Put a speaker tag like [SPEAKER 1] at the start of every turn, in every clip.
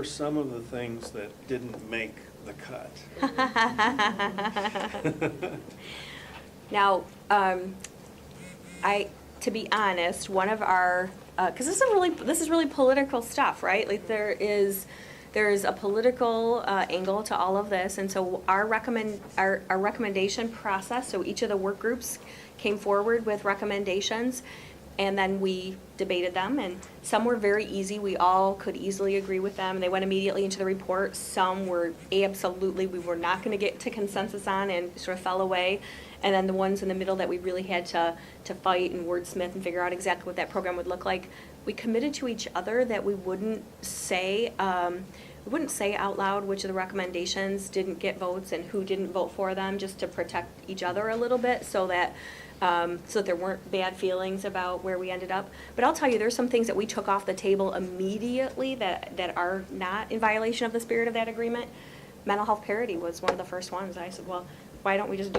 [SPEAKER 1] were some of the things that didn't make the cut?
[SPEAKER 2] Now, to be honest, one of our, because this is really political stuff, right? Like there's a political angle to all of this, and so our recommendation process. So each of the work groups came forward with recommendations, and then we debated them. And some were very easy; we all could easily agree with them. They went immediately into the report. Some were absolutely we were not going to get to consensus on, and sort of fell away. And then the ones in the middle that we really had to fight and wordsmith and figure out exactly what that program would look like, we committed to each other that we wouldn't say out loud which of the recommendations didn't get votes and who didn't vote for them, just to protect each other a little bit, so that there weren't bad feelings about where we ended up. But I'll tell you, there's some things that we took off the table immediately that are not in violation of the spirit of that agreement. Mental health parity was one of the first ones. I said, well, why don't we just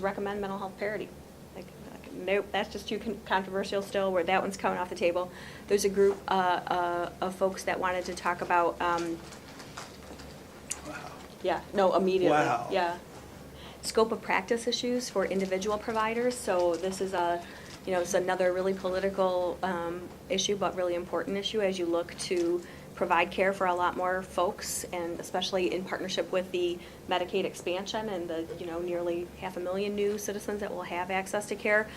[SPEAKER 2] recommend mental health parity? Like, nope, that's just too controversial still, where that one's coming off the table. There's a group of folks that wanted to talk about, immediately.
[SPEAKER 1] Wow.
[SPEAKER 2] Yeah. Scope of practice issues for individual providers. So this is it's another really political issue, but really important issue as you look to provide care for a lot more folks, and especially in partnership with the Medicaid expansion and the nearly 500,000 new citizens that will have access to care.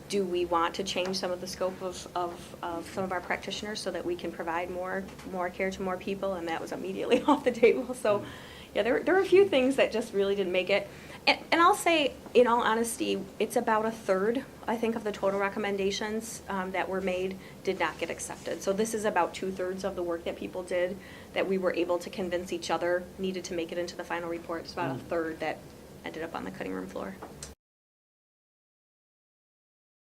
[SPEAKER 2] Do we want to change some of the scope of some of our practitioners so that we can provide more care to more people? And that was immediately off the table. So yeah, there were a few things that just really didn't make it. And I'll say, in all honesty, it's about a third, I think, of the total recommendations that were made did not get accepted. So this is about 2/3 of the work that people did that we were able to convince each other needed to make it into the final report. It's about a third that ended up on the cutting room floor.